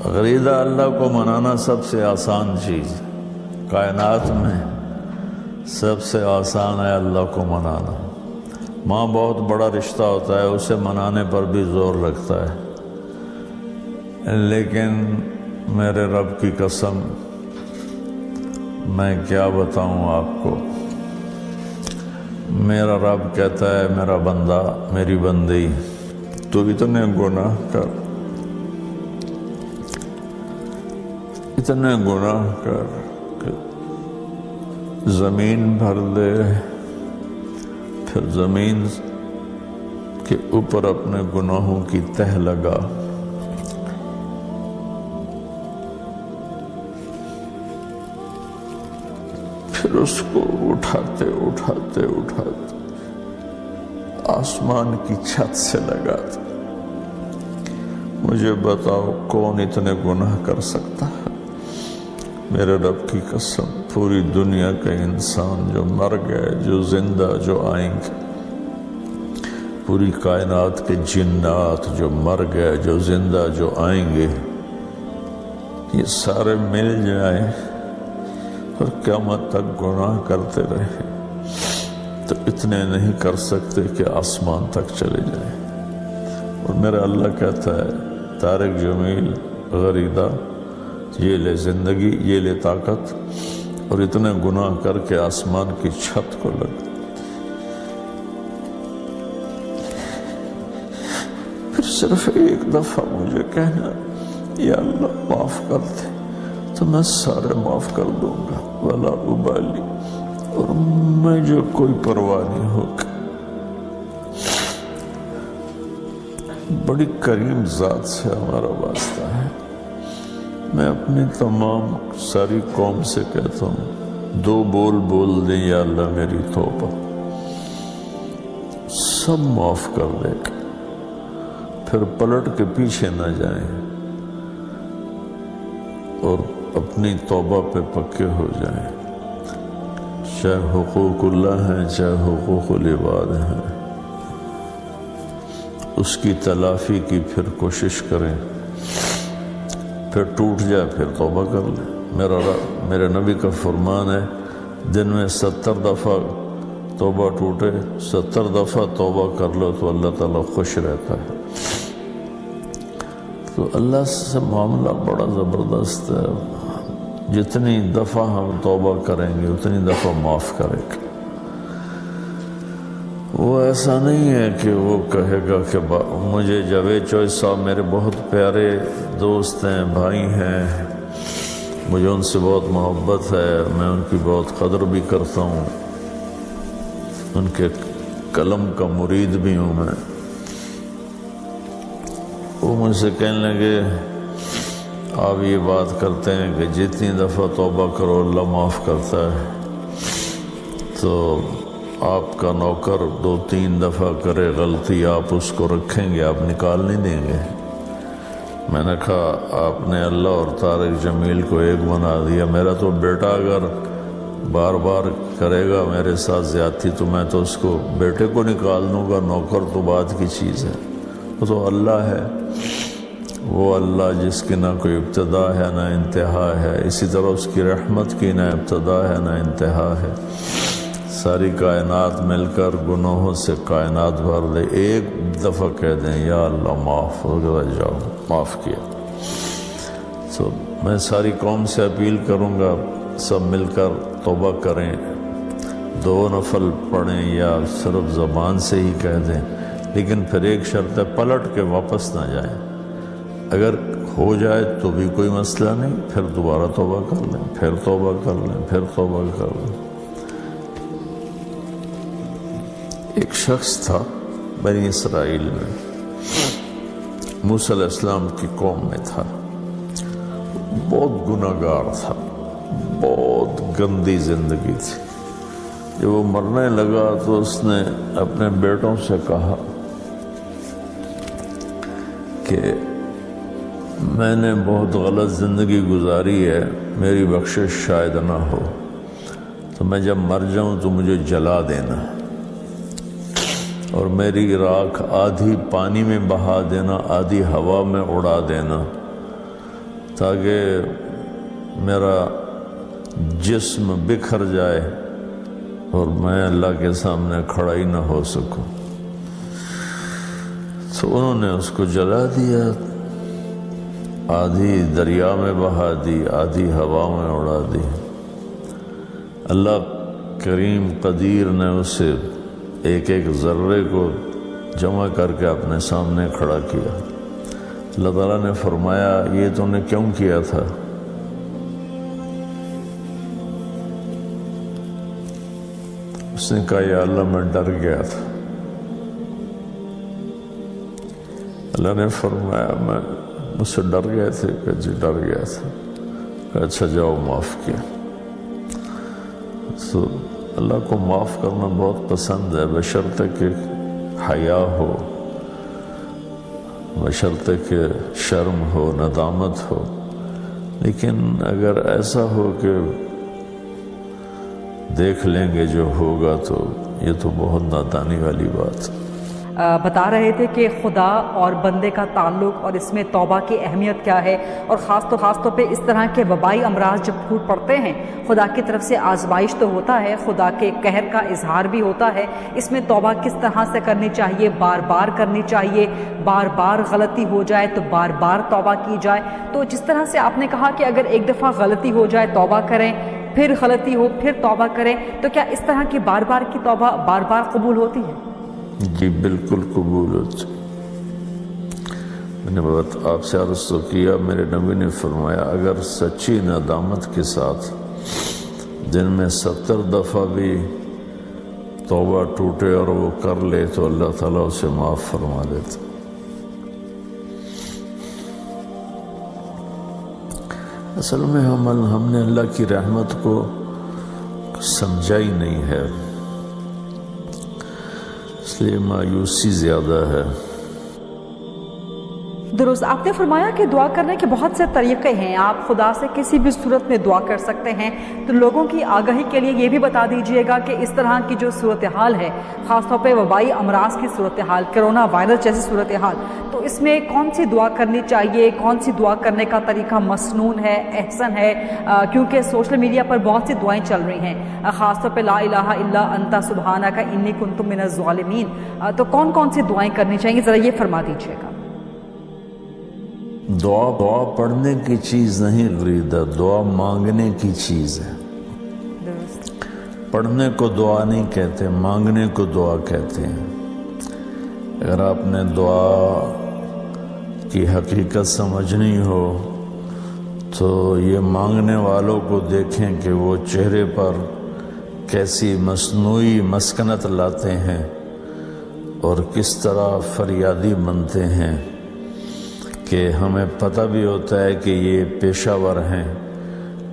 غریدہ اللہ کو منانا سب سے آسان چیز، کائنات میں سب سے آسان ہے اللہ کو منانا۔ ماں بہت بڑا رشتہ ہوتا ہے، اسے منانے پر بھی زور لگتا ہے، لیکن میرے رب کی قسم میں کیا بتاؤں آپ کو، میرا رب کہتا ہے میرا بندہ، میری بندی، تو اتنے گناہ کر، اتنے گناہ کر کہ زمین بھر دے، پھر زمین کے اوپر اپنے گناہوں کی تہ لگا، پھر اس کو اٹھاتے اٹھاتے اٹھاتے آسمان کی چھت سے لگاتے۔ مجھے بتاؤ کون اتنے گناہ کر سکتا ہے؟ میرے رب کی قسم، پوری دنیا کے انسان جو مر گئے، جو زندہ، جو آئیں گے، پوری کائنات کے جنات جو مر گئے، جو زندہ، جو آئیں گے، یہ سارے مل جائیں اور قیامت تک گناہ کرتے رہے تو اتنے نہیں کر سکتے کہ آسمان تک چلے جائیں۔ اور میرا اللہ کہتا ہے طارق جمیل غریدہ، یہ لے زندگی، یہ لے طاقت، اور اتنے گناہ کر کے آسمان کی چھت کو لگ، پھر صرف ایک دفعہ مجھے کہنا یا اللہ معاف کر دے تو میں سارے معاف کر دوں گا، ولا ابالی، اور مجھے کوئی پرواہ نہیں ہوگی۔ بڑی کریم ذات سے ہمارا واسطہ ہے۔ میں اپنی تمام ساری قوم سے کہتا ہوں، دو بول بول دیں یا اللہ میری توبہ، سب معاف کر دے گا، پھر پلٹ کے پیچھے نہ جائیں اور اپنی توبہ پہ پکے ہو جائیں، چاہے حقوق اللہ ہیں چاہے حقوق العباد ہیں، اس کی تلافی کی پھر کوشش کریں، پھر ٹوٹ جائے پھر توبہ کر لیں۔ میرے نبی کا فرمان ہے دن میں 70 دفعہ توبہ ٹوٹے، 70 دفعہ توبہ کر لو تو اللہ تعالیٰ خوش رہتا ہے۔ تو اللہ سے معاملہ بڑا زبردست ہے، جتنی دفعہ ہم توبہ کریں گے اتنی دفعہ معاف کرے گا۔ وہ ایسا نہیں ہے کہ وہ کہے گا کہ مجھے جاوید چوہدری صاحب میرے بہت پیارے دوست ہیں، بھائی ہیں، مجھے ان سے بہت محبت ہے، میں ان کی بہت قدر بھی کرتا ہوں، ان کے قلم کا مرید بھی ہوں میں۔ وہ مجھ سے کہنے لگے آپ یہ بات کرتے ہیں کہ جتنی دفعہ توبہ کرو اللہ معاف کرتا ہے، تو آپ کا نوکر 2-3 دفعہ کرے غلطی، آپ اس کو رکھیں گے، آپ نکال نہیں دیں گے؟ میں نے کہا آپ نے اللہ اور طارق جمیل کو ایک بنا دیا، میرا تو بیٹا اگر بار بار کرے گا میرے ساتھ زیادتی تو میں تو اس کو بیٹے کو نکال دوں گا، نوکر تو بعد کی چیز ہے، وہ تو اللہ ہے، وہ اللہ جس کی نہ کوئی ابتدا ہے نہ انتہا ہے، اسی طرح اس کی رحمت کی نہ ابتدا ہے نہ انتہا ہے۔ ساری کائنات مل کر گناہوں سے کائنات بھر دے، ایک دفعہ کہہ دیں یا اللہ معاف ہو جاؤ، معاف کیا، تو میں ساری قوم سے اپیل کروں گا سب مل کر توبہ کریں، 2 نفل پڑھیں یا صرف زبان سے ہی کہہ دیں، لیکن پھر ایک شرط ہے پلٹ کے واپس نہ جائیں، اگر ہو جائے تو بھی کوئی مسئلہ نہیں، پھر دوبارہ توبہ کر لیں، پھر توبہ کر لیں، پھر توبہ کر لیں۔ ایک شخص تھا بنی اسرائیل میں، موسیٰ علیہ السلام کی قوم میں تھا، بہت گناہ گار تھا، بہت گندی زندگی تھی۔ جب وہ مرنے لگا تو اس نے اپنے بیٹوں سے کہا کہ میں نے بہت غلط زندگی گزاری ہے، میری بخشش شاید نہ ہو، تو میں جب مر جاؤں تو مجھے جلا دینا، اور میری راکھ آدھی پانی میں بہا دینا، آدھی ہوا میں اڑا دینا، تاکہ میرا جسم بکھر جائے اور میں اللہ کے سامنے کھڑا ہی نہ ہو سکوں۔ تو انہوں نے اس کو جلا دیا، آدھی دریا میں بہا دی، آدھی ہوا میں اڑا دی۔ اللہ کریم قدیر نے اسے ایک ایک ذرے کو جمع کر کے اپنے سامنے کھڑا کیا۔ اللہ تعالیٰ نے فرمایا یہ تو نے کیوں کیا تھا؟ اس نے کہا یا اللہ میں ڈر گیا تھا۔ اللہ نے فرمایا میں مجھ سے ڈر گئے تھے؟ کہ جی ڈر گیا تھا۔ کہ اچھا جاؤ معاف کیا۔ تو اللہ کو معاف کرنا بہت پسند ہے، بشرطے کہ حیا ہو، بشرطے کہ شرم ہو، ندامت ہو۔ لیکن اگر ایسا ہو کہ دیکھ لیں گے جو ہوگا تو یہ تو بہت نادانی والی بات ہے۔ بتا رہے تھے کہ خدا اور بندے کا تعلق اور اس میں توبہ کی اہمیت کیا ہے، اور خاص طور پہ اس طرح کے وبائی امراض جب پھوٹ پڑتے ہیں، خدا کی طرف سے آزمائش تو ہوتا ہے، خدا کے قہر کا اظہار بھی ہوتا ہے۔ اس میں توبہ کس طرح سے کرنی چاہیے؟ بار بار کرنی چاہیے، بار بار غلطی ہو جائے تو بار بار توبہ کی جائے۔ تو جس طرح سے آپ نے کہا کہ اگر ایک دفعہ غلطی ہو جائے توبہ کریں، پھر غلطی ہو پھر توبہ کریں، تو کیا اس طرح کی بار بار کی توبہ بار بار قبول ہوتی ہے؟ جی بالکل قبول ہوتی۔ میں نے بات آپ سے عرض تو کیا، میرے نبی نے فرمایا اگر سچی ندامت کے ساتھ دن میں 70 دفعہ بھی توبہ ٹوٹے اور وہ کر لے تو اللہ تعالیٰ اسے معاف فرما دیتا۔ اصل میں ہم نے اللہ کی رحمت کو سمجھا ہی نہیں ہے، اس لیے مایوسی زیادہ ہے۔ درست، آپ نے فرمایا کہ دعا کرنے کے بہت سے طریقے ہیں، آپ خدا سے کسی بھی صورت میں دعا کر سکتے ہیں۔ تو لوگوں کی آگاہی کے لیے یہ بھی بتا دیجئے گا کہ اس طرح کی جو صورتحال ہے، خاص طور پہ وبائی امراض کی صورتحال، کرونا وائرس جیسی صورتحال، تو اس میں کون سی دعا کرنی چاہیے؟ کون سی دعا کرنے کا طریقہ مسنون ہے، احسن ہے؟ کیونکہ سوشل میڈیا پر بہت سی دعائیں چل رہی ہیں، خاص طور پہ لا الہ الا انت سبحانک انی کنت من الظالمین، تو کون کون سی دعائیں کرنی چاہیے، ذرا یہ فرما دیجئے گا۔ دعا پڑھنے کی چیز نہیں غریدہ، دعا مانگنے کی چیز ہے۔ پڑھنے کو دعا نہیں کہتے، مانگنے کو دعا کہتے ہیں۔ اگر آپ نے دعا کی حقیقت سمجھنی ہو تو یہ مانگنے والوں کو دیکھیں کہ وہ چہرے پر کیسی مصنوعی مسکنت لاتے ہیں اور کس طرح فریادی بنتے ہیں، کہ ہمیں پتہ بھی ہوتا ہے کہ یہ پیشہ ور ہیں،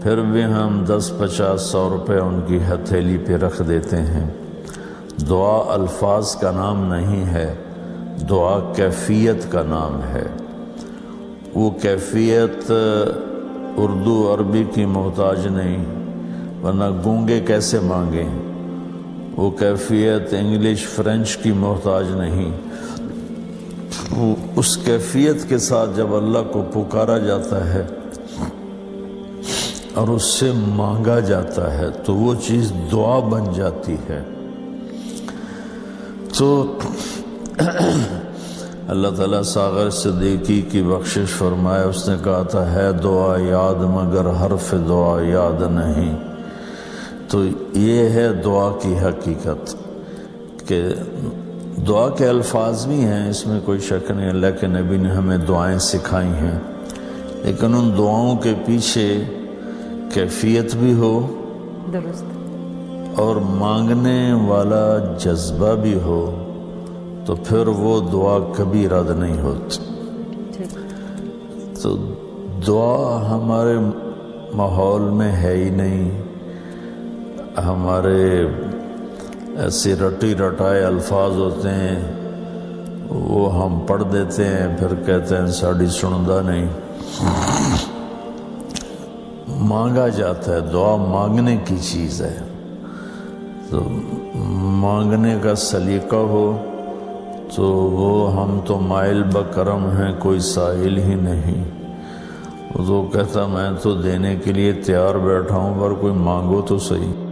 پھر بھی ہم 10-50-100 روپے ان کی ہتھیلی پہ رکھ دیتے ہیں۔ دعا الفاظ کا نام نہیں ہے، دعا کیفیت کا نام ہے۔ وہ کیفیت اردو عربی کی محتاج نہیں، ورنہ گونگے کیسے مانگیں۔ وہ کیفیت انگلش فرینچ کی محتاج نہیں۔ اس کیفیت کے ساتھ جب اللہ کو پکارا جاتا ہے اور اس سے مانگا جاتا ہے تو وہ چیز دعا بن جاتی ہے۔ تو اللہ تعالیٰ ساغر صدیقی کی بخشش فرمائے، اس نے کہا تھا ہے دعا یاد مگر حرف دعا یاد نہیں۔ تو یہ ہے دعا کی حقیقت کہ دعا کے الفاظ بھی ہیں، اس میں کوئی شک نہیں، اللہ کے نبی نے ہمیں دعائیں سکھائی ہیں، لیکن ان دعاؤں کے پیچھے کیفیت بھی ہو درست اور مانگنے والا جذبہ بھی ہو تو پھر وہ دعا کبھی رد نہیں ہوتی۔ تو دعا ہمارے ماحول میں ہے ہی نہیں، ہمارے ایسے رٹی رٹائے الفاظ ہوتے ہیں، وہ ہم پڑھ دیتے ہیں، پھر کہتے ہیں ساڑی سندا نہیں۔ مانگا جاتا ہے، دعا مانگنے کی چیز ہے، تو مانگنے کا سلیقہ ہو تو وہ ہم تو مائل بکرم ہیں، کوئی سائل ہی نہیں۔ وہ تو کہتا میں تو دینے کے لیے تیار بیٹھا ہوں، پر کوئی مانگو تو صحیح۔